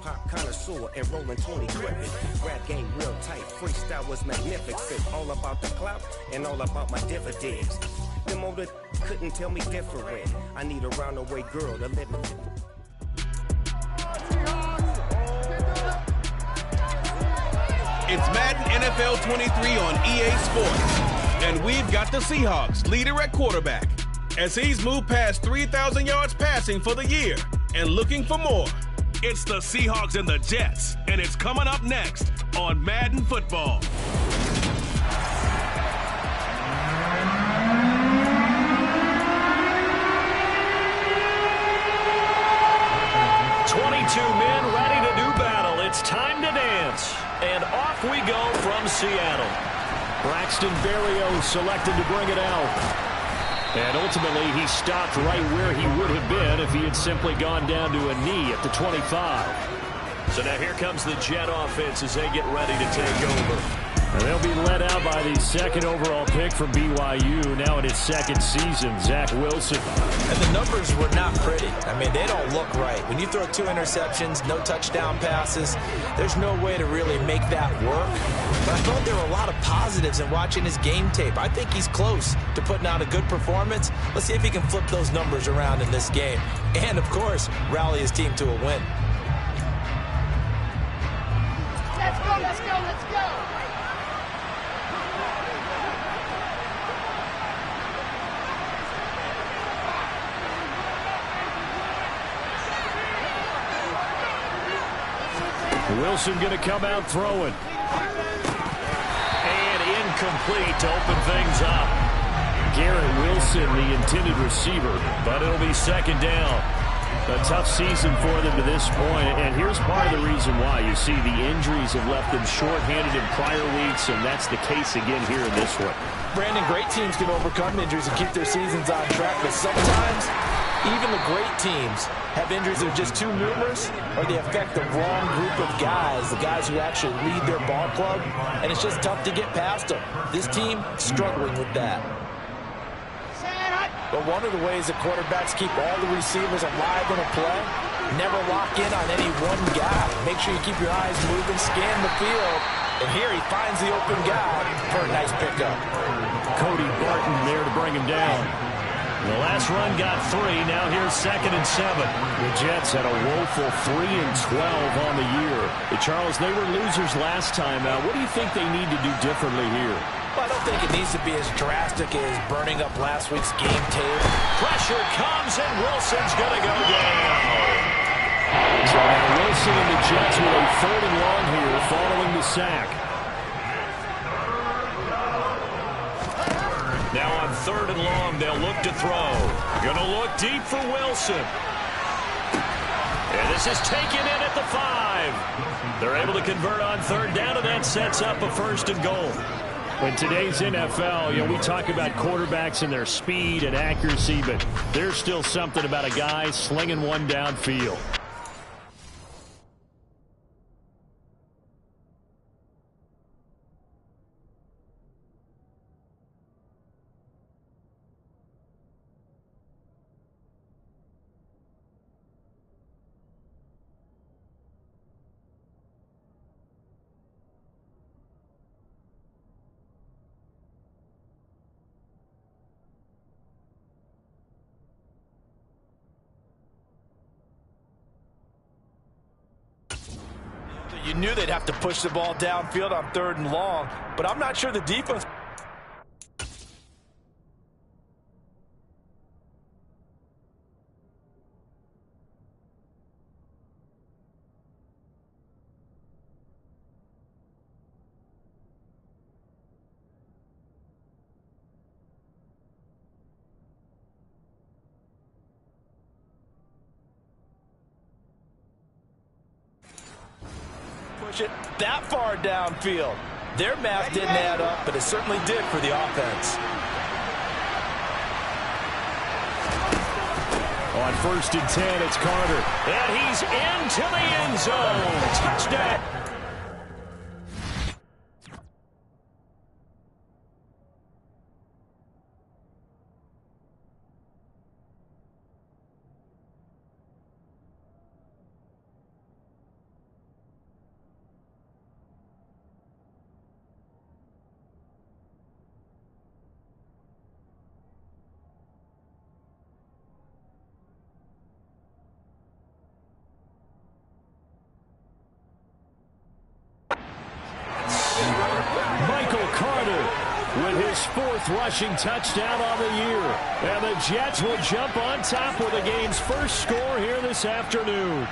hip-hop connoisseur and rolling 20 gripping. Rap game real tight, freestyle was magnificent. All about the clout and all about my dividends. Them older couldn't tell me different. I need a roundaway girl to let me. It's Madden NFL 23 on EA Sports. And we've got the Seahawks leader at quarterback as he's moved past 3,000 yards passing for the year and looking for more. It's the Seahawks and the Jets, and it's coming up next on Madden Football. Men ready to do battle. It's time to dance. And off we go from Seattle. Braxton Berrios selected to bring it out. And ultimately, he stopped right where he would have been if he had simply gone down to a knee at the 25. So now here comes the Jet offense as they get ready to take over. And they'll be led out by the second overall pick from BYU, now in his second season, Zach Wilson. And the numbers were not pretty. I mean, they don't look right. When you throw 2 interceptions, no touchdown passes, there's no way to really make that work. But I thought there were a lot of positives in watching his game tape. I think he's close to putting out a good performance. Let's see if he can flip those numbers around in this game. And, of course, rally his team to a win. Let's go, let's go, let's go! Wilson going to come out throwing. And incomplete to open things up. Garrett Wilson, the intended receiver, but it'll be second down. A tough season for them to this point, and here's part of the reason why. You see the injuries have left them shorthanded in prior weeks, and that's the case again here in this one. Brandon, great teams can overcome injuries and keep their seasons on track, but sometimes even the great teams have injuries that are just too numerous, or they affect the wrong group of guys, the guys who actually lead their ball club, and it's just tough to get past them. This team struggling with that. But one of the ways that quarterbacks keep all the receivers alive in a play, never lock in on any one guy. Make sure you keep your eyes moving, scan the field, and here he finds the open guy for a nice pickup. Cody Barton there to bring him down. The last run got 3. Now here's 2nd and 7. The Jets had a woeful 3-12 on the year. Charles, they were losers last time out. What do you think they need to do differently here? Well, I don't think it needs to be as drastic as burning up last week's game tape. Pressure comes, and Wilson's going to go down. So now Wilson and the Jets with a 3rd and long here following the sack. Now on 3rd and long, they'll look to throw. Going to look deep for Wilson. And this is taken in at the 5. They're able to convert on 3rd down, and that sets up a 1st and goal. In today's NFL, we talk about quarterbacks and their speed and accuracy, but there's still something about a guy slinging one downfield. You knew they'd have to push the ball downfield on 3rd and long, but I'm not sure the defense. Push it that far downfield. Their math didn't add up, but it certainly did for the offense. On 1st and 10, it's Carter. And he's into the end zone. Touchdown. 4th rushing touchdown on the year. And the Jets will jump on top with the game's first score here this afternoon.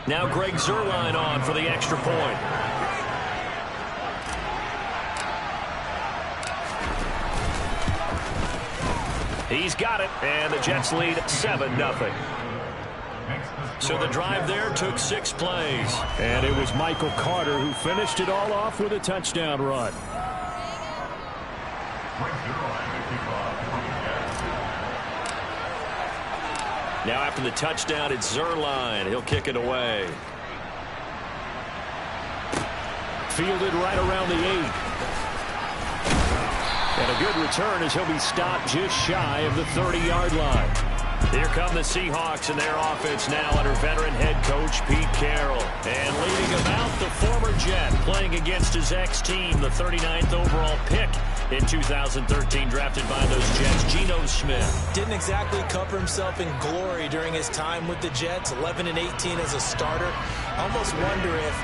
Now Greg Zuerlein on for the extra point. He's got it, and the Jets lead 7-0. So the drive there took 6 plays. And it was Michael Carter who finished it all off with a touchdown run. Now after the touchdown, it's Zuerlein. He'll kick it away. Fielded right around the 8. And a good return as he'll be stopped just shy of the 30-yard line. Here come the Seahawks and their offense now under veteran head coach Pete Carroll. And leading him out, the former Jet, playing against his ex-team, the 39th overall pick in 2013, drafted by those Jets, Geno Smith. Didn't exactly cover himself in glory during his time with the Jets, 11-18 as a starter. Almost wonder if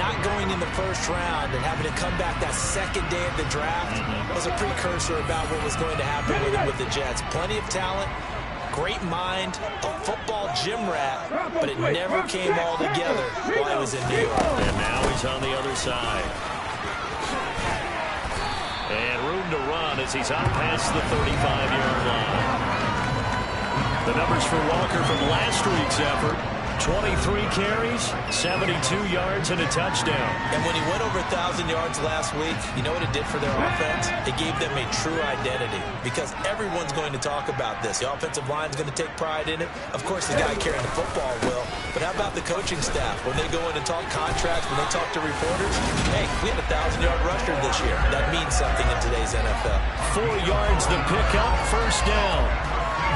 not going in the first round and having to come back that second day of the draft was a precursor about what was going to happen with him with the Jets. Plenty of talent, great mind, a football gym rat, but it never came all together while he was in New York. And now he's on the other side. And room to run as he's out past the 35-yard line. The numbers for Walker from last week's effort: 23 carries, 72 yards, and a touchdown. And when he went over 1,000 yards last week, you know what it did for their offense? It gave them a true identity, because everyone's going to talk about this. The offensive line is going to take pride in it. Of course, the guy carrying the football will. But how about the coaching staff? When they go in and talk contracts, when they talk to reporters, hey, we had a 1,000-yard rusher this year. That means something in today's NFL. 4 yards to pick up, first down.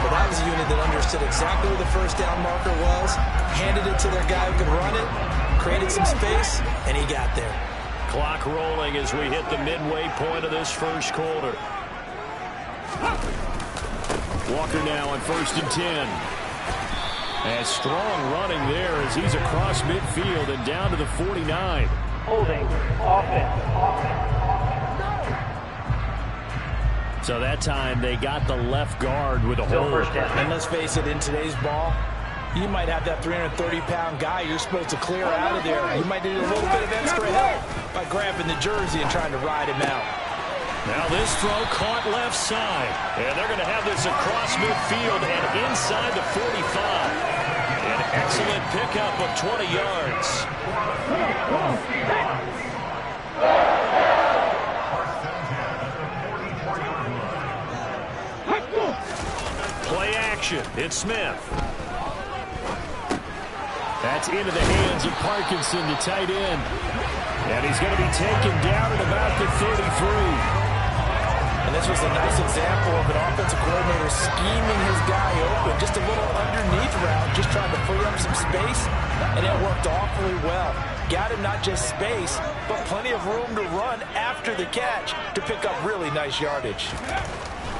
But that was a unit that understood exactly where the first down marker was, handed it to their guy who could run it, created some space, and he got there. Clock rolling as we hit the midway point of this first quarter. Walker now on 1st and 10. And strong running there as he's across midfield and down to the 49. Holding, offense. So that time they got the left guard with a hold. And let's face it, in today's ball, you might have that 330-pound guy you're supposed to clear out of there. You might need a little bit of extra help by grabbing the jersey and trying to ride him out. Now this throw caught left side. And they're going to have this across midfield and inside the 45. An excellent pickup of 20 yards. Play action. It's Smith. That's into the hands of Parkinson, the tight end. And he's going to be taken down at about the 33. And this was a nice example of an offensive coordinator scheming his guy open. Just a little underneath route, just trying to free up some space. And it worked awfully well. Got him not just space, but plenty of room to run after the catch to pick up really nice yardage.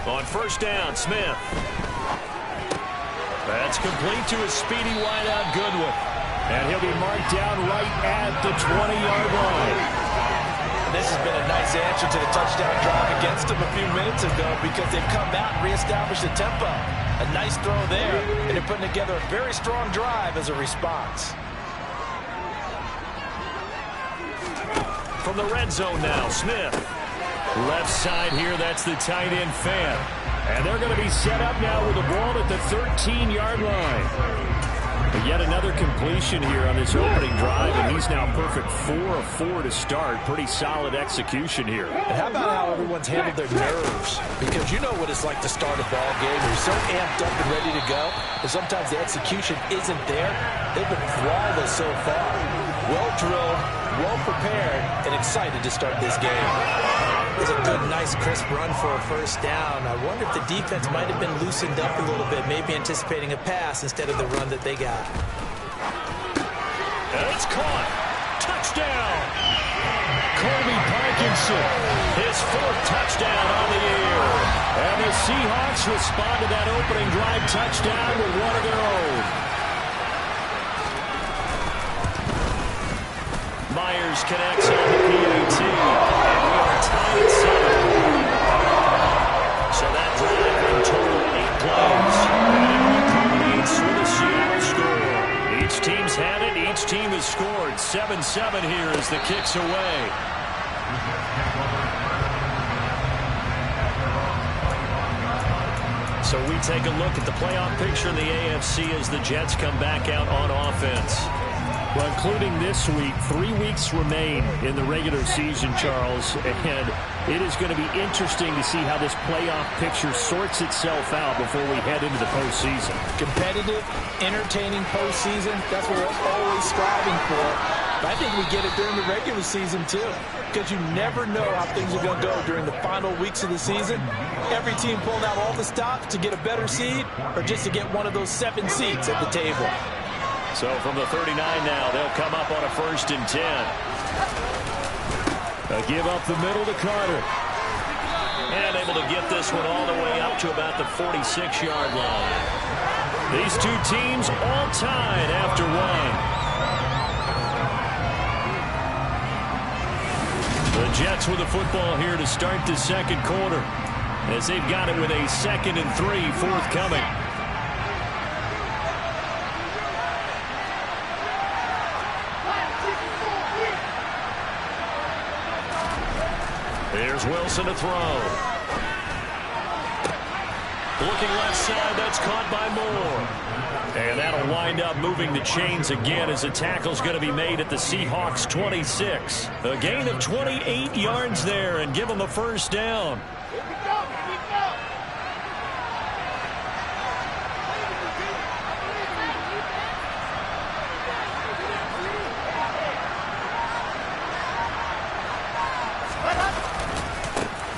On first down, Smith. That's complete to his speedy wideout Goodwin. And he'll be marked down right at the 20-yard line. This has been a nice answer to the touchdown drive against them a few minutes ago, because they've come out and reestablished the tempo. A nice throw there, and they're putting together a very strong drive as a response. From the red zone now, Smith. Left side here, that's the tight end Fan. And they're going to be set up now with the ball at the 13-yard line. Yet another completion here on this opening drive, and he's now perfect 4 of 4 to start. Pretty solid execution here. And how about how everyone's handled their nerves? Because you know what it's like to start a ball game. You're so amped up and ready to go, and sometimes the execution isn't there. They've been flawless so far. Well drilled, well prepared, and excited to start this game. It's a good, nice, crisp run for a first down. I wonder if the defense might have been loosened up a little bit, maybe anticipating a pass instead of the run that they got. And it's caught. Touchdown. Kobe Parkinson, his 4th touchdown on the year. And the Seahawks respond to that opening drive touchdown with one of their own. Myers connects on the PAT. And we are tied at 7. So that drive in total 8 plays. And it culminates with a Seattle score. Each team's had it. Each team has scored. 7-7 here as the kick's away. So we take a look at the playoff picture in the AFC as the Jets come back out on offense. Well, including this week, 3 weeks remain in the regular season, Charles, and it is going to be interesting to see how this playoff picture sorts itself out before we head into the postseason. Competitive, entertaining postseason, that's what we're always striving for. But I think we get it during the regular season, too, because you never know how things are going to go during the final weeks of the season. Every team pulling out all the stops to get a better seed or just to get one of those 7 seats at the table. So from the 39 now, they'll come up on a 1st and 10. A give up the middle to Carter. And able to get this one all the way up to about the 46-yard line. These two teams all tied after 1. The Jets with the football here to start the second quarter, as they've got it with a 2nd and 3 forthcoming. Here's Wilson to throw. Looking left side, that's caught by Moore. And that'll wind up moving the chains again as the tackle's going to be made at the Seahawks 26. A gain of 28 yards there and give them a first down.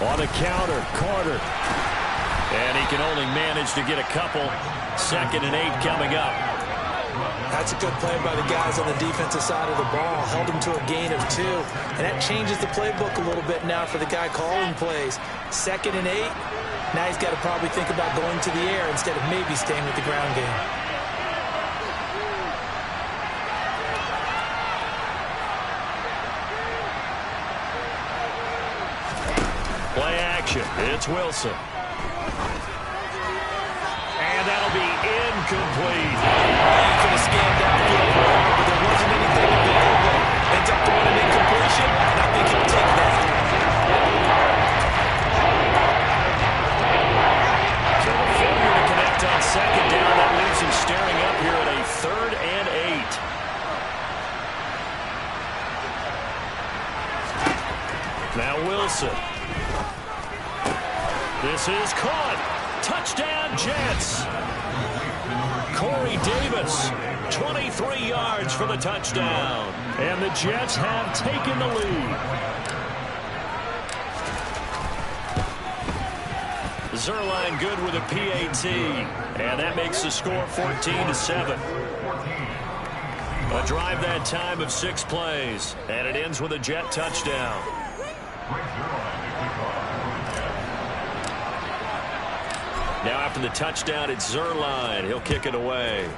On the counter, Carter. And he can only manage to get a couple. 2nd and 8 coming up. That's a good play by the guys on the defensive side of the ball. Held him to a gain of 2. And that changes the playbook a little bit now for the guy calling plays. 2nd and 8. Now he's got to probably think about going to the air instead of maybe staying with the ground game. Play action. It's Wilson. And that'll be incomplete. He could have scanned downfield, but there wasn't anything available. Ends up throwing an incompletion, and I think he'll take that. So the failure to connect on 2nd down, that leaves him staring up here at a 3rd and 8. Now Wilson. This is caught. Touchdown, Jets. Corey Davis, 23 yards for the touchdown. And the Jets have taken the lead. Zerline good with a PAT. And that makes the score 14-7. A drive that time of 6 plays. And it ends with a Jet touchdown. Now after the touchdown, it's Zerline. He'll kick it away.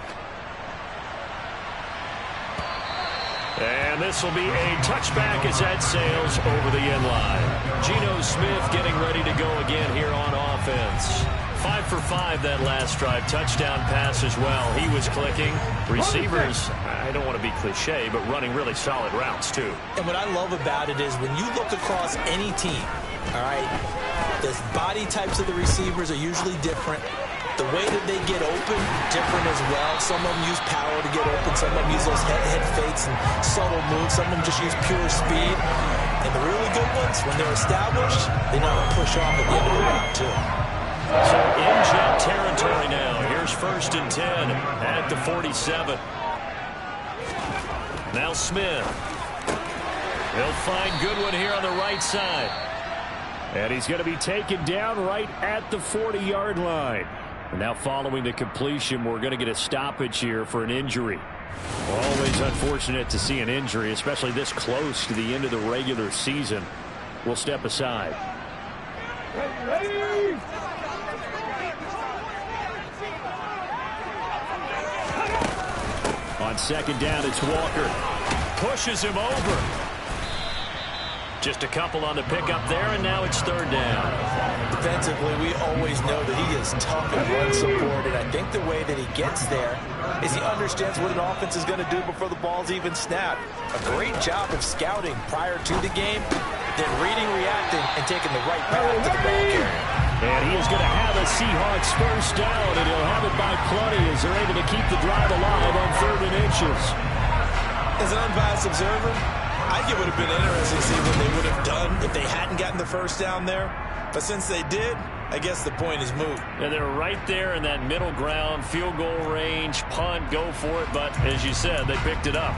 And this will be a touchback as that sails over the end line. Geno Smith getting ready to go again here on offense. 5 for 5 that last drive. Touchdown pass as well. He was clicking. Receivers, I don't want to be cliche, but running really solid routes too. And what I love about it is when you look across any team, all right, the body types of the receivers are usually different. the way that they get open, different as well. Some of them use power to get open. Some of them use those head fakes and subtle moves. Some of them just use pure speed. And the really good ones, when they're established, they know how to push off at the end of the round, too. So in Jet territory now. Here's 1st and 10 at the 47. Now Smith. He'll find Goodwin here on the right side. And he's going to be taken down right at the 40-yard line. And now following the completion, we're going to get a stoppage here for an injury. Always unfortunate to see an injury, especially this close to the end of the regular season. We'll step aside. On 2nd down, it's Walker. Pushes him over. Just a couple on the pickup there, and now it's 3rd down. Defensively, we always know that he is tough and run support, and I think the way that he gets there is he understands what an offense is going to do before the ball's even snapped. A great job of scouting prior to the game, then reading, reacting, and taking the right path to the ball carrier. And he is going to have a Seahawks 1st down, and he'll have it by plenty as they're able to keep the drive alive on 3rd and inches. As an unbiased observer, I think it would have been interesting to see what they would have done if they hadn't gotten the 1st down there. But since they did, I guess the point is moot. And they're right there in that middle ground, field goal range, punt, go for it. But as you said, they picked it up.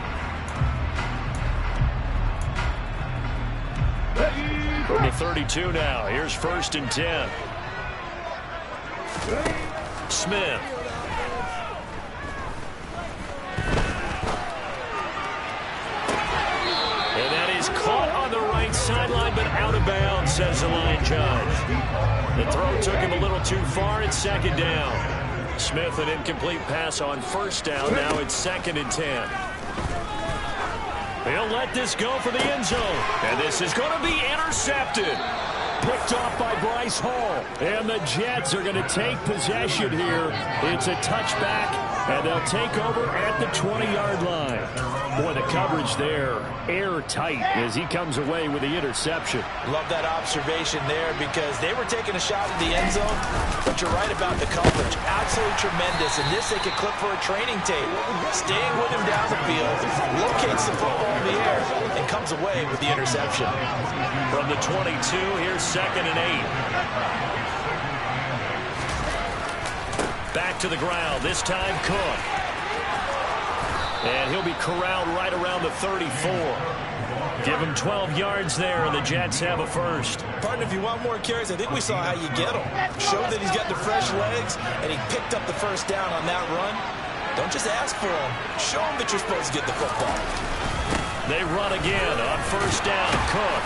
From the 32 now, here's 1st and 10. Smith. And that is caught on the right sideline, but out of bounds, says the line judge. The throw took him a little too far. It's 2nd down. Smith, an incomplete pass on 1st down. Now it's 2nd and 10. He'll let this go for the end zone. And this is going to be intercepted. Picked off by Bryce Hall. And the Jets are going to take possession here. It's a touchback, and they'll take over at the 20-yard line. Boy, the coverage there, airtight as he comes away with the interception. Love that observation there because they were taking a shot at the end zone, but you're right about the coverage. Absolutely tremendous. And this they could clip for a training tape. Staying with him down the field, locates the football in the air, and comes away with the interception. From the 22, here's 2nd and 8. Back to the ground, this time Cook. And he'll be corralled right around the 34. Give him 12 yards there, and the Jets have a 1st. Partner, if you want more carries, I think we saw how you get him. Show that he's got the fresh legs, and he picked up the 1st down on that run. Don't just ask for him. Show him that you're supposed to get the football. They run again on 1st down, Cook.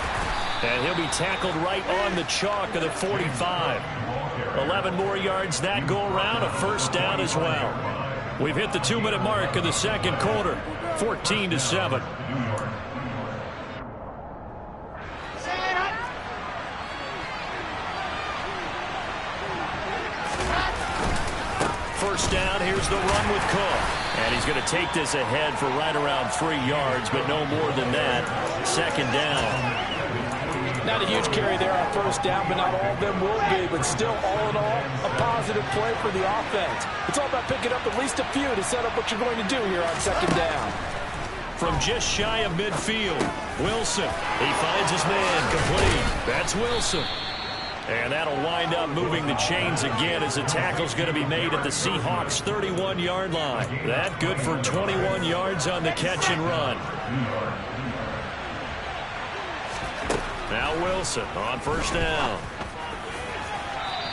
And he'll be tackled right on the chalk of the 45. 11 more yards that go around, a 1st down as well. We've hit the 2-minute mark of the 2nd quarter, 14-7. First down, here's the run with Cook. And he's going to take this ahead for right around 3 yards, but no more than that. 2nd down. Not a huge carry there on 1st down, but not all of them will be. But still, all in all, a positive play for the offense. It's all about picking up at least a few to set up what you're going to do here on 2nd down. From just shy of midfield, Wilson. He finds his man complete. That's Wilson. And that'll wind up moving the chains again as the tackle's going to be made at the Seahawks' 31-yard line. That good for 21 yards on the catch and run. Now Wilson on 1st down.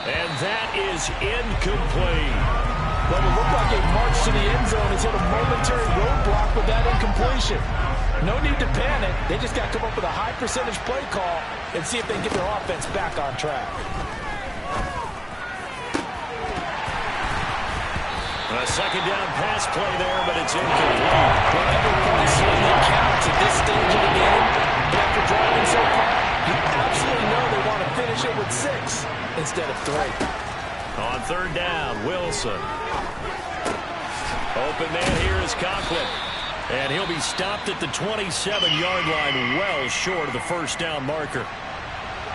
And that is incomplete. But it looked like a march to the end zone has hit a momentary roadblock with that incompletion. No need to panic. They just got to come up with a high percentage play call and see if they can get their offense back on track. A 2nd down pass play there, but it's incomplete. Every point certainly counts at this stage of the game. But after driving so far, you absolutely know they want to finish it with 6 instead of 3. On 3rd down, Wilson. Open man here is Conklin. And he'll be stopped at the 27-yard line, well short of the 1st down marker.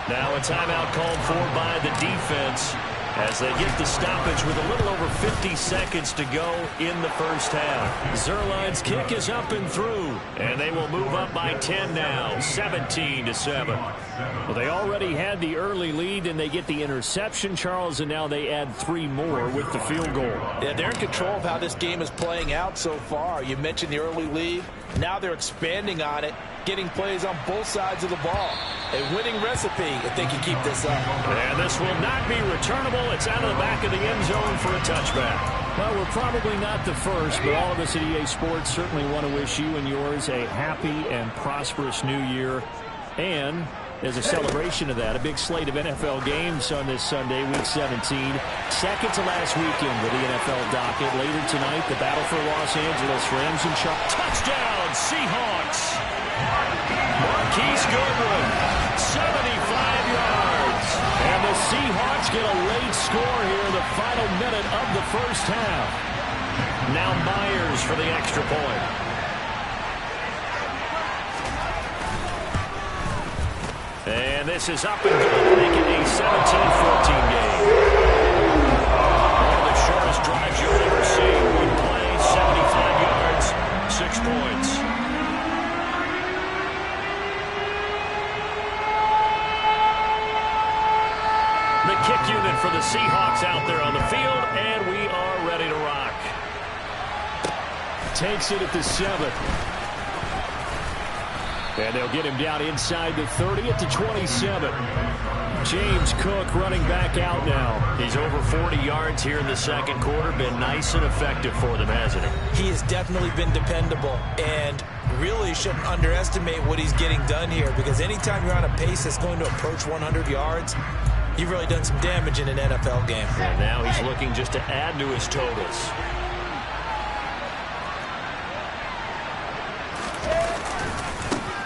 Now a timeout called for by the defense. as they get the stoppage with a little over 50 seconds to go in the first half. Zerline's kick is up and through, and they will move up by 10 now, 17-7. Well, they already had the early lead, and they get the interception, Charles, and now they add 3 more with the field goal. Yeah, they're in control of how this game is playing out so far. You mentioned the early lead. Now they're expanding on it, getting plays on both sides of the ball. A winning recipe if they can keep this up. And this will not be returnable. It's out of the back of the end zone for a touchback. Well, we're probably not the first, but all of us at EA Sports certainly want to wish you and yours a happy and prosperous new year. And as a celebration of that, a big slate of NFL games on this Sunday, Week 17. Second to last weekend with the NFL docket. Later tonight, the battle for Los Angeles, Rams and Chargers. Touchdown, Seahawks. Marquise Goodwin, 75 yards. And the Seahawks get a late score here in the final minute of the first half. Now Myers for the extra point. And this is up and good, making a 17-14 game. One of the shortest drives you'll ever see. One play, 75 yards, 6 points. The kick unit for the Seahawks out there on the field, and we are ready to rock. Takes it at the 7. And they'll get him down inside the 30 at the 27. James Cook running back out now. He's over 40 yards here in the second quarter. Been nice and effective for them, hasn't he? He has definitely been dependable, and really shouldn't underestimate what he's getting done here, because anytime you're on a pace that's going to approach 100 yards, you've really done some damage in an NFL game. And now he's looking just to add to his totals.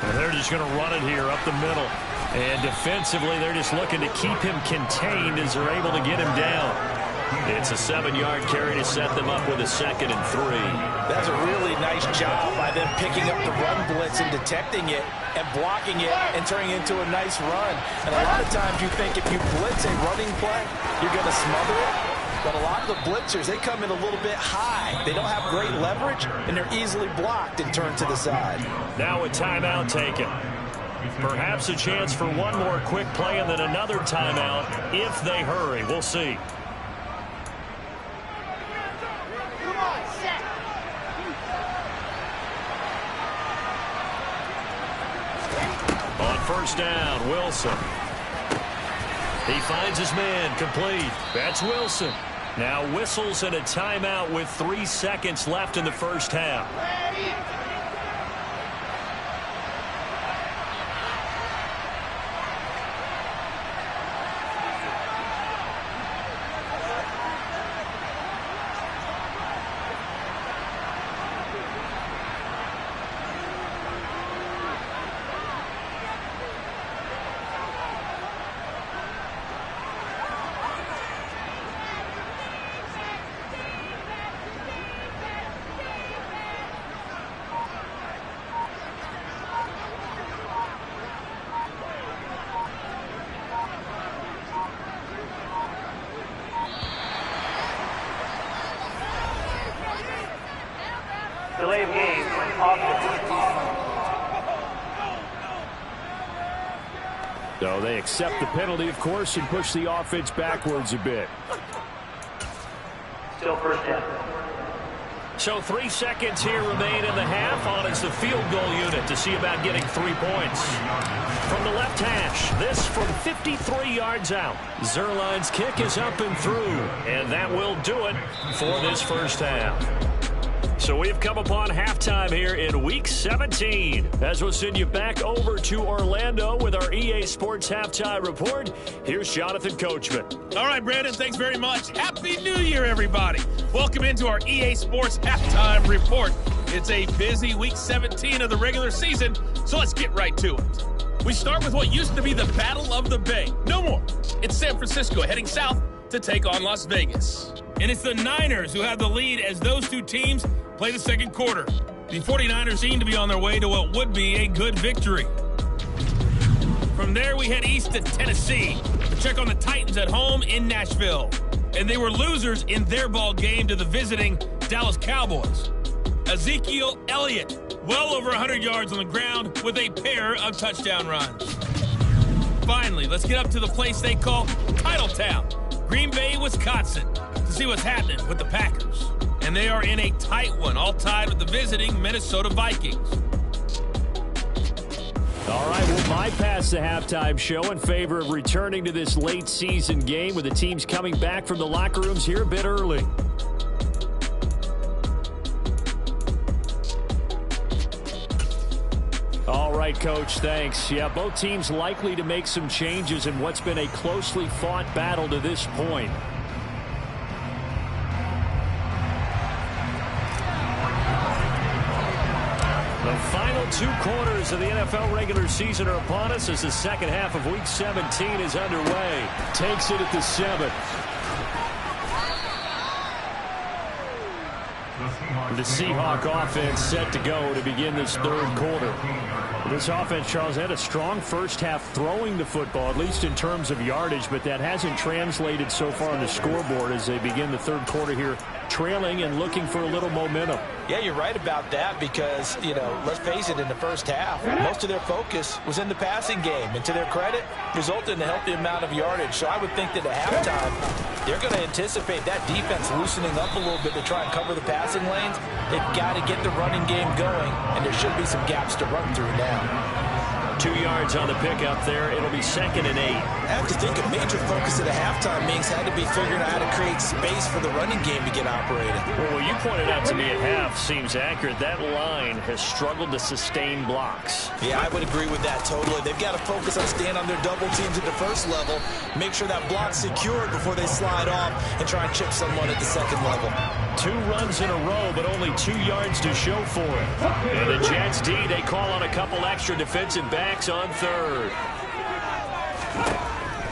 And they're just going to run it here up the middle. And defensively, they're just looking to keep him contained as they're able to get him down. It's a 7-yard carry to set them up with a 2nd and 3. That's a really nice job by them picking up the run blitz and detecting it and blocking it and turning it into a nice run. And a lot of times you think if you blitz a running play, you're going to smother it. But a lot of the blitzers, they come in a little bit high. They don't have great leverage, and they're easily blocked and turned to the side. Now a timeout taken. Perhaps a chance for one more quick play and then another timeout if they hurry. We'll see. On first down, Wilson. He finds his man, complete. That's Wilson. Now whistles and a timeout with 3 seconds left in the first half. Delay of game, offense. So they accept the penalty, of course, and push the offense backwards a bit. Still first down. So 3 seconds here remain in the half. On is the field goal unit to see about getting 3 points. From the left hash, this from 53 yards out. Zerline's kick is up and through, and that will do it for this first half. So we've come upon halftime here in Week 17. As we'll send you back over to Orlando with our EA Sports Halftime Report, here's Jonathan Coachman. All right, Brandon, thanks very much. Happy New Year, everybody. Welcome into our EA Sports Halftime Report. It's a busy Week 17 of the regular season, so let's get right to it. We start with what used to be the Battle of the Bay. No more. It's San Francisco heading south to take on Las Vegas. And it's the Niners who have the lead as those two teams play the second quarter. The 49ers seem to be on their way to what would be a good victory. From there, we head east to Tennessee. The check on the Titans at home in Nashville. And they were losers in their ball game to the visiting Dallas Cowboys. Ezekiel Elliott, well over 100 yards on the ground with a pair of touchdown runs. Finally, let's get up to the place they call Titletown, Green Bay, Wisconsin, to see what's happening with the Packers. And they are in a tight one, all tied with the visiting Minnesota Vikings. All right, we'll bypass the halftime show in favor of returning to this late season game with the teams coming back from the locker rooms here a bit early. All right, Coach, thanks. Yeah, both teams likely to make some changes in what's been a closely fought battle to this point. The final 2 quarters of the NFL regular season are upon us as the second half of Week 17 is underway. Takes it at the 7th. The Seahawk offense set to go to begin this third quarter. This offense, Charles, had a strong first half throwing the football, at least in terms of yardage, but that hasn't translated so far on the scoreboard as they begin the third quarter here, trailing and looking for a little momentum. Yeah, you're right about that because, let's face it, in the first half, most of their focus was in the passing game. And to their credit, resulted in a healthy amount of yardage. So I would think that at halftime, they're going to anticipate that defense loosening up a little bit to try and cover the passing lanes. They've got to get the running game going, and there should be some gaps to run through now. 2 yards on the pickup there. It'll be 2nd and 8. I have to think a major focus at a halftime means had to be figuring out how to create space for the running game to get operating. Well, what you pointed out to me at half seems accurate. That line has struggled to sustain blocks. Yeah, I would agree with that totally. They've got to focus on staying on their double teams at the first level, make sure that block's secured before they slide off and try and chip someone at the second level. 2 runs in a row, but only 2 yards to show for it. And the Jets D, they call on a couple extra defensive backs on third.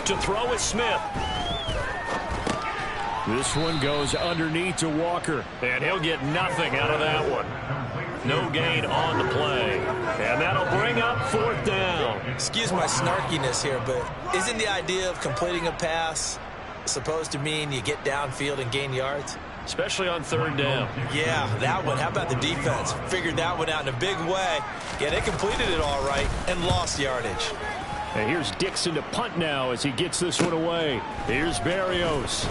To throw is Smith. This one goes underneath to Walker, and he'll get nothing out of that one. No gain on the play. And that'll bring up 4th down. Excuse my snarkiness here, but isn't the idea of completing a pass supposed to mean you get downfield and gain yards? Especially on 3rd down. Yeah, that one. How about the defense? Figured that one out in a big way. Yeah, they completed it all right and lost yardage. And here's Dixon to punt now as he gets this one away. Here's Berrios.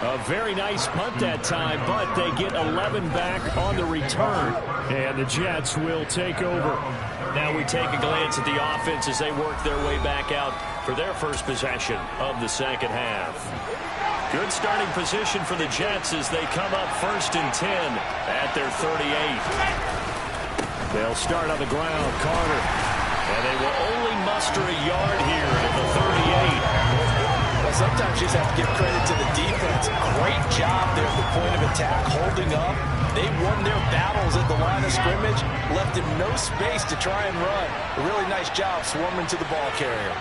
A very nice punt that time, but they get 11 back on the return. And the Jets will take over. Now we take a glance at the offense as they work their way back out for their first possession of the second half. Good starting position for the Jets as they come up 1st and 10 at their 38. They'll start on the ground, Carter. And they will only muster a yard here at the 38. Well, sometimes you just have to give credit to the defense. Great job there at the point of attack, holding up. They won their battles at the line of scrimmage, left him no space to try and run. A really nice job swarming to the ball carrier.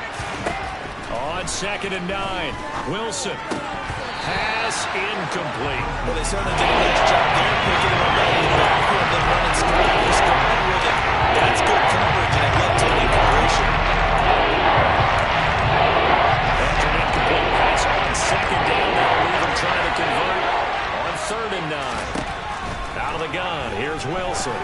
On 2nd and 9, Wilson. Pass incomplete. Well, they certainly did a nice job there, picking him up out of the backfield, then running straight with it. That's good coverage, and it led to an incompletion. After an incomplete pass on 2nd down, they'll leave him trying to convert on 3rd and 9. Out of the gun, here's Wilson.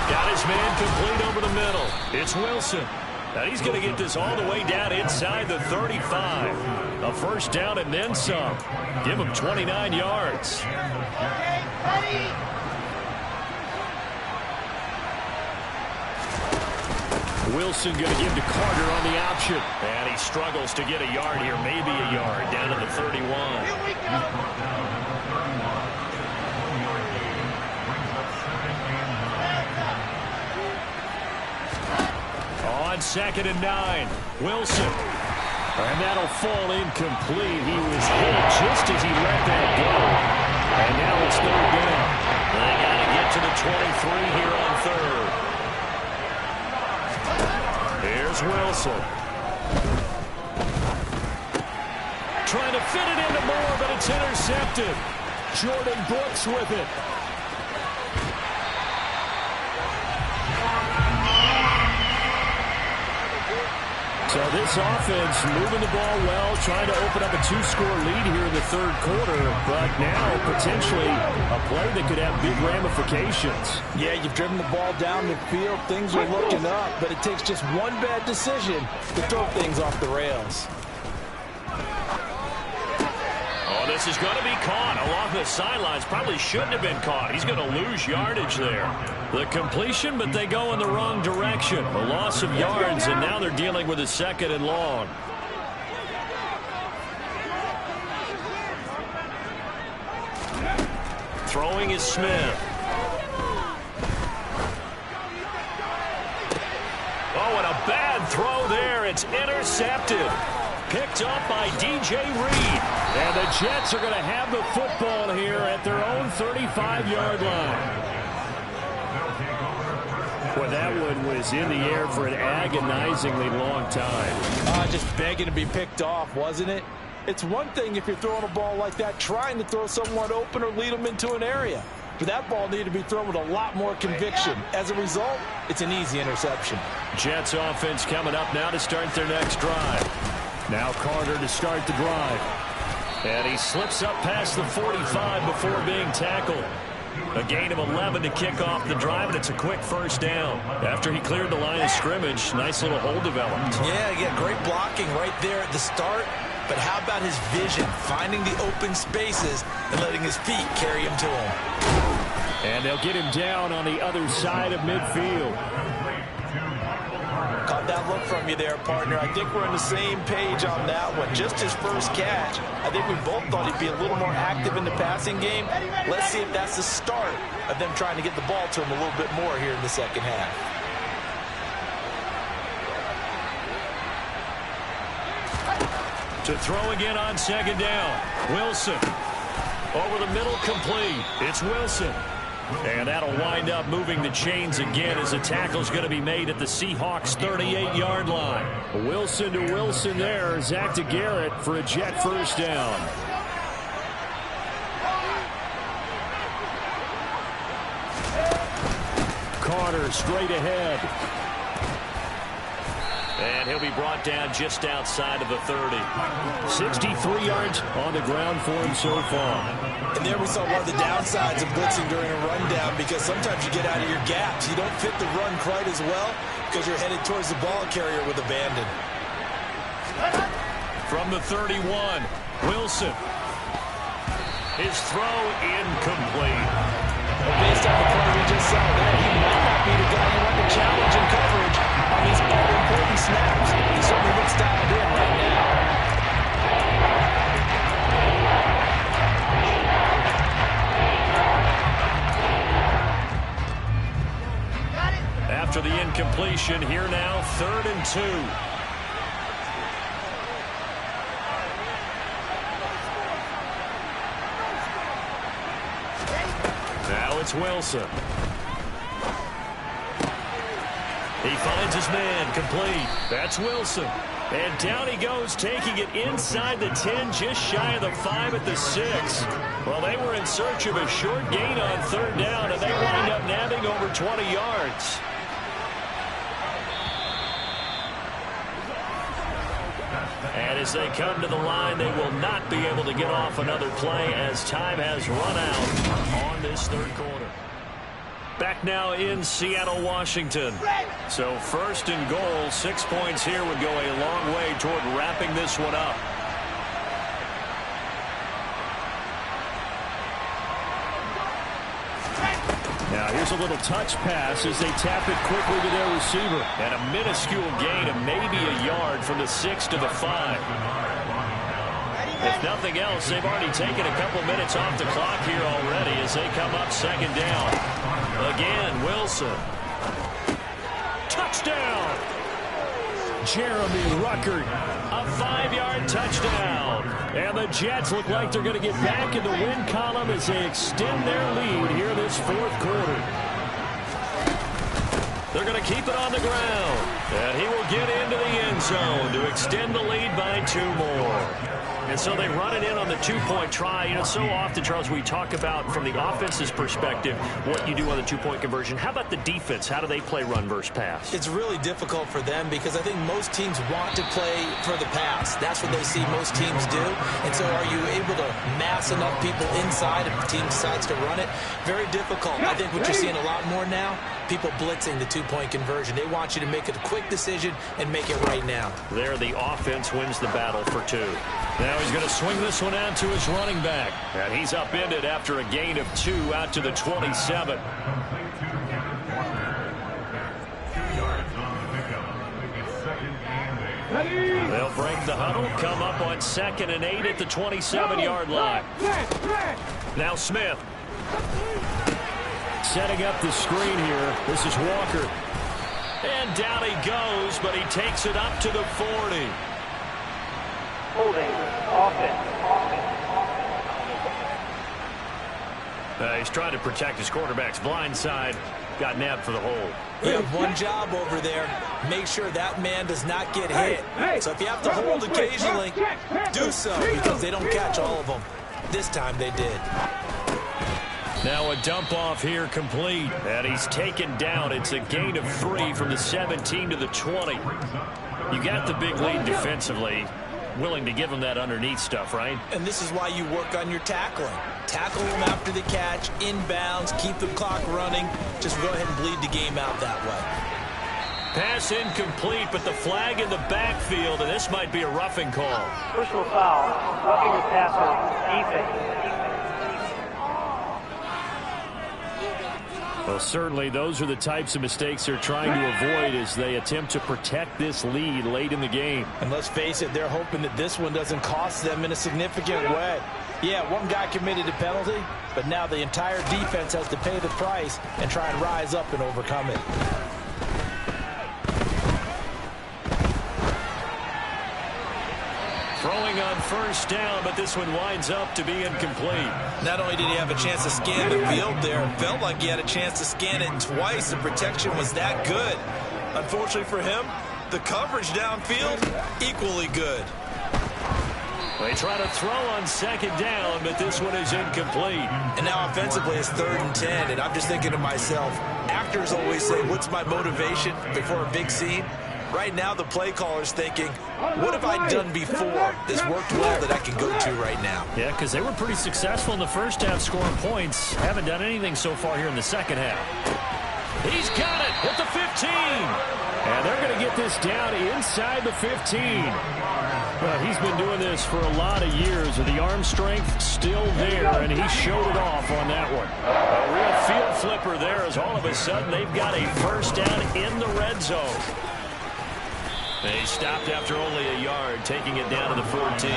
Got his man complete over the middle. It's Wilson. Now he's going to get this all the way down inside the 35. A 1st down and then some. Give him 29 yards. Wilson going to give to Carter on the option. And he struggles to get a yard here, maybe a yard, down to the 31. On 2nd and 9, Wilson. And that'll fall incomplete. He was hit just as he let that go. And now it's 3rd down. They got to get to the 23 here on 3rd. Here's Wilson. Trying to fit it into Moore, but it's intercepted. Jordan Brooks with it. So this offense moving the ball well, trying to open up a 2-score lead here in the third quarter, but now potentially a play that could have big ramifications. Yeah, you've driven the ball down the field. Things are looking up, but it takes just one bad decision to throw things off the rails. Oh, this is going to be caught along the sidelines. Probably shouldn't have been caught. He's going to lose yardage there. The completion, but they go in the wrong direction. A loss of yards, and now they're dealing with a 2nd and long. Throwing is Smith. Oh, and a bad throw there. It's intercepted. Picked up by DJ Reed. And the Jets are going to have the football here at their own 35-yard line. Boy, that one was in the air for an agonizingly long time. Just begging to be picked off, wasn't it? It's one thing if you're throwing a ball like that, trying to throw someone open or lead them into an area. But that ball needed to be thrown with a lot more conviction. As a result, it's an easy interception. Jets offense coming up now to start their next drive. Now Carter to start the drive. And he slips up past the 45 before being tackled. A gain of 11 to kick off the drive, and it's a quick first down. After he cleared the line of scrimmage, nice little hole developed. Yeah, great blocking right there at the start. But how about his vision, finding the open spaces and letting his feet carry him to him. And they'll get him down on the other side of midfield. Caught that look from you there, partner. I think we're on the same page on that one. Just his first catch. I think we both thought he'd be a little more active in the passing game. Let's see if that's the start of them trying to get the ball to him a little bit more here in the second half. To throw again on 2nd down. Wilson. Over the middle, complete. It's Wilson. And that'll wind up moving the chains again as the tackle's going to be made at the Seahawks 38-yard line. Wilson to Wilson there. Zach to Garrett for a Jet first down. Carter straight ahead. And he'll be brought down just outside of the 30. 63 yards on the ground for him so far. And there we saw one of the downsides of blitzing during a rundown, because sometimes you get out of your gaps. You don't fit the run quite as well because you're headed towards the ball carrier with abandon. From the 31, Wilson. His throw incomplete. Well, based on the play we just saw there, he might not be the guy you want to challenge in coverage on these all-important snaps. He certainly looks dialed in right now. After the incompletion, here now, 3rd and 2. Now it's Wilson. He finds his man, complete. That's Wilson. And down he goes, taking it inside the 10, just shy of the 5 at the 6. Well, they were in search of a short gain on 3rd down, and they wind up nabbing over 20 yards. And as they come to the line, they will not be able to get off another play as time has run out on this 3rd quarter. Back now in Seattle, Washington. So 1st and goal, 6 points here would go a long way toward wrapping this one up. Now here's a little touch pass as they tap it quickly to their receiver. And a minuscule gain of maybe a yard from the 6 to the 5. If nothing else, they've already taken a couple minutes off the clock here already as they come up 2nd down. Again, Wilson. Touchdown! Jeremy Ruckert, a 5-yard touchdown. And the Jets look like they're going to get back in the win column as they extend their lead here this 4th quarter. They're going to keep it on the ground. And he will get into the end zone to extend the lead by 2 more. And so they run it in on the 2-point try. You know, so often, Charles, we talk about from the offense's perspective what you do on the 2-point conversion. How about the defense? How do they play run versus pass? It's really difficult for them because I think most teams want to play for the pass. That's what they see most teams do. And so are you able to mass enough people inside if the team decides to run it? Very difficult. I think what you're seeing a lot more now, people blitzing the 2-point conversion. They want you to make a quick decision and make it right now. There, the offense wins the battle for 2. Now he's going to swing this one out to his running back. And he's upended after a gain of 2 out to the 27. They'll break the huddle, come up on 2nd and 8 at the 27-yard line. Now Smith. Setting up the screen here. This is Walker. And down he goes, but he takes it up to the 40. Holding, offense. He's trying to protect his quarterback's blind side. Got nabbed for the hold. You have one job over there. Make sure that man does not get hit. So if you have to hold occasionally, do so because they don't catch all of them. This time they did. Now a dump off here complete. And he's taken down. It's a gain of 3 from the 17 to the 20. You got the big lead defensively. Willing to give him that underneath stuff, right? And this is why you work on your tackling. Tackle them after the catch, inbounds, keep the clock running. Just go ahead and bleed the game out that way. Pass incomplete, but the flag in the backfield, and this might be a roughing call. Personal foul. Roughing the passer. Defense. Well, certainly those are the types of mistakes they're trying to avoid as they attempt to protect this lead late in the game. And let's face it, they're hoping that this one doesn't cost them in a significant way. Yeah, one guy committed a penalty, but now the entire defense has to pay the price and try and rise up and overcome it. Throwing on 1st down, but this one winds up to be incomplete. Not only did he have a chance to scan the field there, it felt like he had a chance to scan it twice. The protection was that good. Unfortunately for him, the coverage downfield, equally good. They try to throw on 2nd down, but this one is incomplete. And now offensively it's 3rd and 10, and I'm just thinking to myself, actors always say, what's my motivation before a big scene? Right now, the play caller's thinking, what have I done before? This worked well that I can go to right now. Yeah, because they were pretty successful in the first half scoring points. Haven't done anything so far here in the second half. He's got it at the 15. And they're going to get this down inside the 15. Well, he's been doing this for a lot of years. The arm strength still there, and he showed it off on that one. A real field flipper there as all of a sudden they've got a 1st down in the red zone. They stopped after only a yard, taking it down to the 14.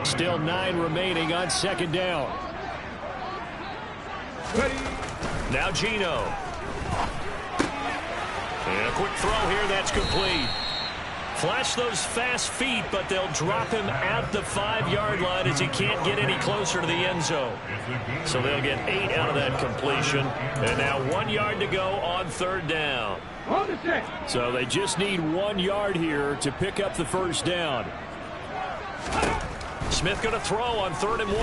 Still 9 remaining on 2nd down. Now Gino. And a quick throw here, that's complete. Flash those fast feet, but they'll drop him at the 5-yard line as he can't get any closer to the end zone. So they'll get 8 out of that completion. And now 1 yard to go on 3rd down. So they just need 1 yard here to pick up the 1st down. Smith going to throw on 3rd and 1.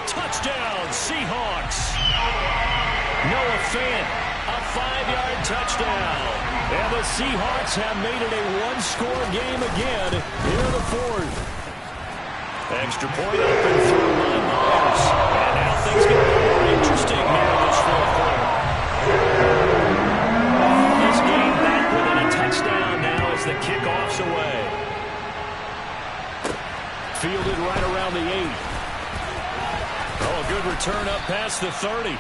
Touchdown, Seahawks. Noah Fant. A 5-yard touchdown. And the Seahawks have made it a 1-score game again here in the 4th. Extra point open through by Myers. And now things get more interesting here in this 4th quarter. This game back within a touchdown now as the kickoff's away. Fielded right around the 8. Oh, a good return up past the 30.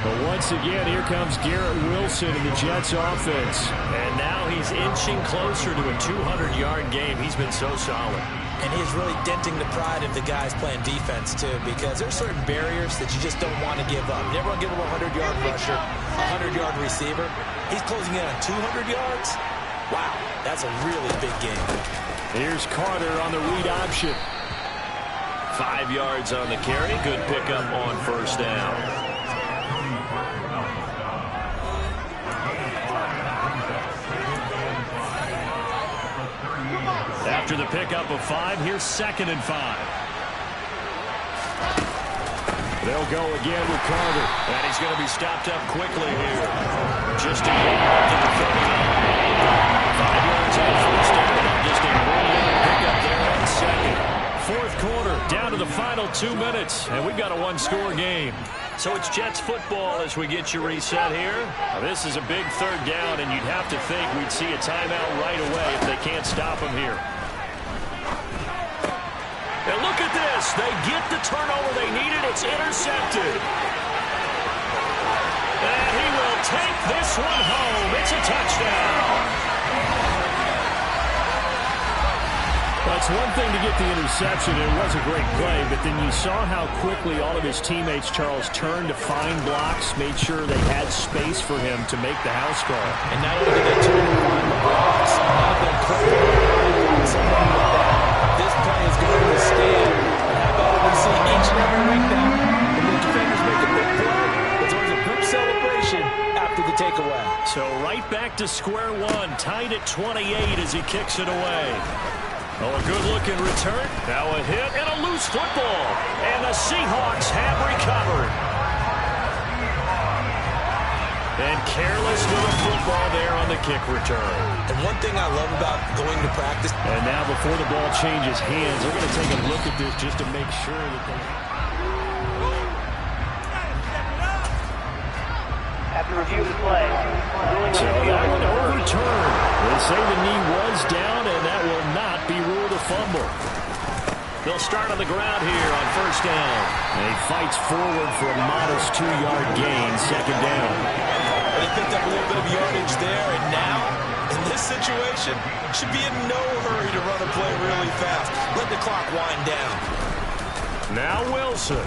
But once again, here comes Garrett Wilson in the Jets offense. And now he's inching closer to a 200-yard game. He's been so solid. And he's really denting the pride of the guys playing defense, too, because there's certain barriers that you just don't want to give up. You never want to give him a 100-yard rusher, a 100-yard receiver. He's closing in on 200 yards. Wow, that's a really big game. Here's Carter on the read option. 5 yards on the carry. Good pickup on first down. After the pickup of 5, here's 2nd and 5. They'll go again with Carter. And he's going to be stopped up quickly here. Just a yard to the 30. 5 yards on first down. Just a 1-yard pickup there on 2nd. Fourth quarter, down to the final 2 minutes, and we've got a one-score game. So it's Jets football as we get you reset here. Now, this is a big 3rd down, and you'd have to think we'd see a timeout right away if they can't stop him here. And look at this. They get the turnover they needed. It's intercepted. And he will take this one home. It's a touchdown. It's one thing to get the interception. It was a great play, but then you saw how quickly all of his teammates, Charles, turned to find blocks, made sure they had space for him to make the house call. And not only did they turn to find the blocks, not the play something like that. This play is going to stand. And how about we see each and every week now, when the defenders make a big play, it's always a group celebration after the takeaway. So right back to square one, tied at 28 as he kicks it away. Oh, a good-looking return. Now a hit and a loose football. And the Seahawks have recovered. And careless with a football there on the kick return. And one thing I love about going to practice. And now before the ball changes hands, they're going to take a look at this just to make sure that they... After review of the play, so that one overturned. They say the knee was down, and that will not be ruled a fumble. They'll start on the ground here on first down. And he fights forward for a modest 2-yard gain, 2nd down. They picked up a little bit of yardage there, and now, in this situation, should be in no hurry to run a play really fast. Let the clock wind down. Now Wilson.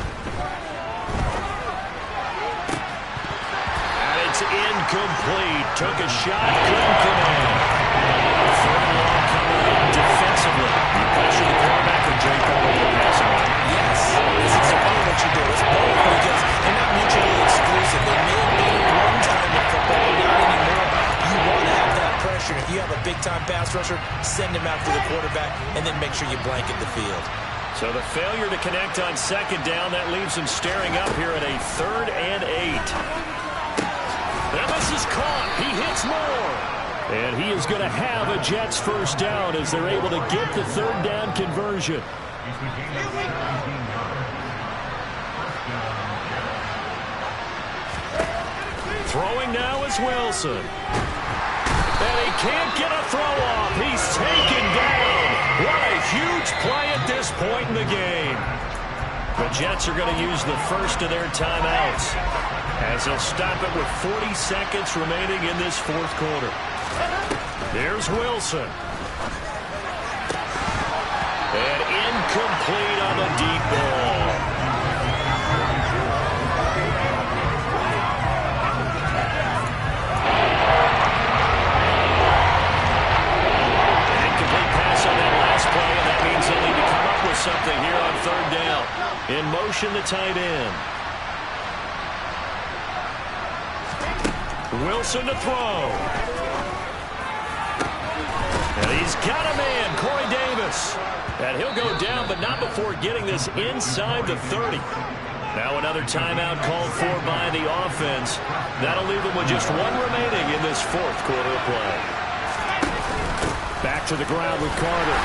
It's incomplete. Took a shot, couldn't connect. 3rd and long coming in defensively. You pressure the quarterback and Jake over the passing line. Yes, this is part of what you do. It's both because they're not mutually exclusive. They may have been at one time in football, but not anymore. You want to have that pressure. If you have a big-time pass rusher, send him after the quarterback, and then make sure you blanket the field. So the failure to connect on 2nd down, that leaves him staring up here at a 3rd and 8. And this is caught. He hits more. And he is going to have a Jets first down as they're able to get the 3rd down conversion. Throwing now is Wilson. And he can't get a throw off. He's taken down. What a huge play at this point in the game. The Jets are going to use the first of their timeouts, as they'll stop it with 40 seconds remaining in this 4th quarter. Here's Wilson. And incomplete on the deep ball. An incomplete pass on that last play, and that means they'll need to come up with something here on 3rd down. In motion, the tight end. Wilson to throw. And he's got a man, Corey Davis. And he'll go down, but not before getting this inside the 30. Now another timeout called for by the offense. That'll leave them with just 1 remaining in this 4th quarter of play. Back to the ground with Carter.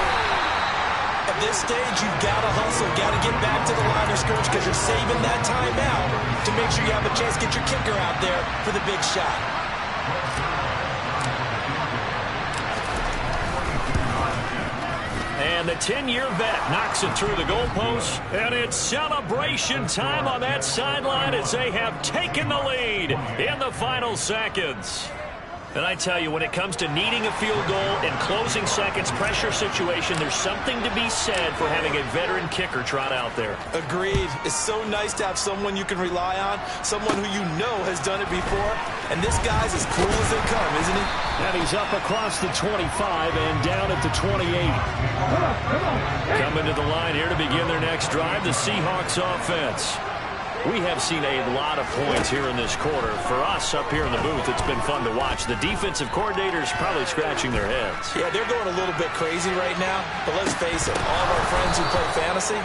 At this stage, you've got to hustle, got to get back to the line of scrimmage because you're saving that timeout to make sure you have a chance to get your kicker out there for the big shot. And the 10-year vet knocks it through the goalpost, and it's celebration time on that sideline as they have taken the lead in the final seconds. And I tell you, when it comes to needing a field goal in closing seconds, pressure situation, there's something to be said for having a veteran kicker trot out there. Agreed. It's so nice to have someone you can rely on, someone who you know has done it before. And this guy's as cool as they come, isn't he? And he's up across the 25 and down at the 28. Coming to the line here to begin their next drive, the Seahawks offense. We have seen a lot of points here in this quarter. For us up here in the booth, it's been fun to watch. The defensive coordinators probably scratching their heads. Yeah, they're going a little bit crazy right now. But let's face it, all of our friends who play fantasy,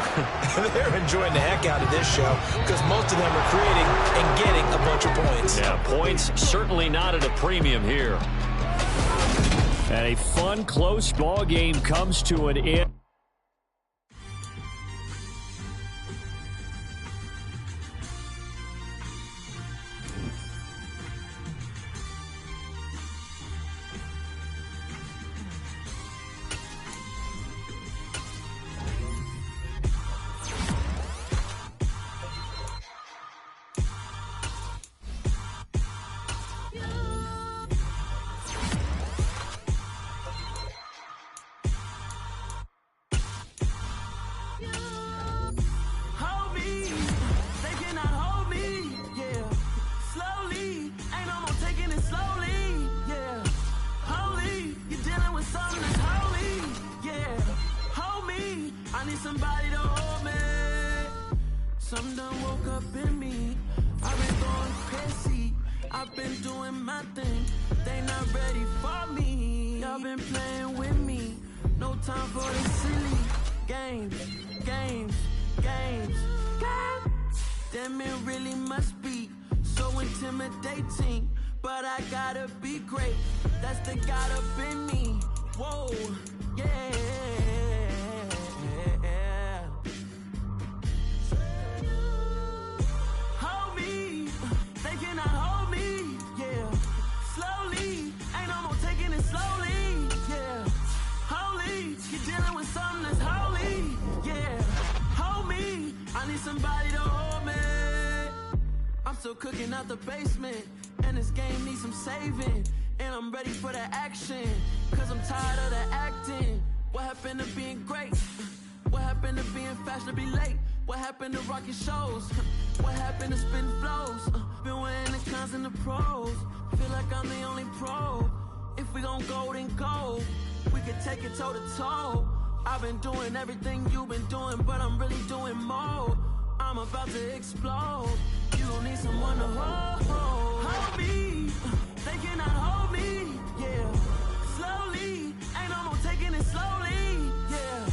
they're enjoying the heck out of this show because most of them are creating and getting a bunch of points. Yeah, points certainly not at a premium here. And a fun, close ball game comes to an end. Somebody to hold me. Some done woke up in me. I've been going crazy. I've been doing my thing. They not ready for me. Y'all been playing with me. No time for the silly games. Damn, it really must be so intimidating. But I gotta be great. That's the God up in me. Whoa, yeah. Somebody to hold me. I'm still cooking out the basement, and this game needs some saving. And I'm ready for the action, cause I'm tired of the acting. What happened to being great? What happened to being fashionably late? What happened to rocking shows? What happened to spitting flows? Been wearing the cons and the pros. Feel like I'm the only pro. If we gon' go, then go. We could take it toe to toe. I've been doing everything you've been doing, but I'm really doing more. I'm about to explode. You gon' need someone to hold me. They cannot hold me. Yeah, slowly. Ain't no more taking it slowly. Yeah,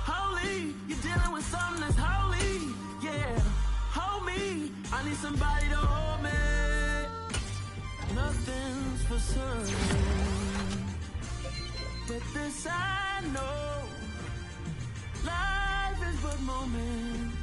holy. You're dealing with something that's holy. Yeah, hold me. I need somebody to hold me. Nothing's for certain, but this I know. Life is but moments.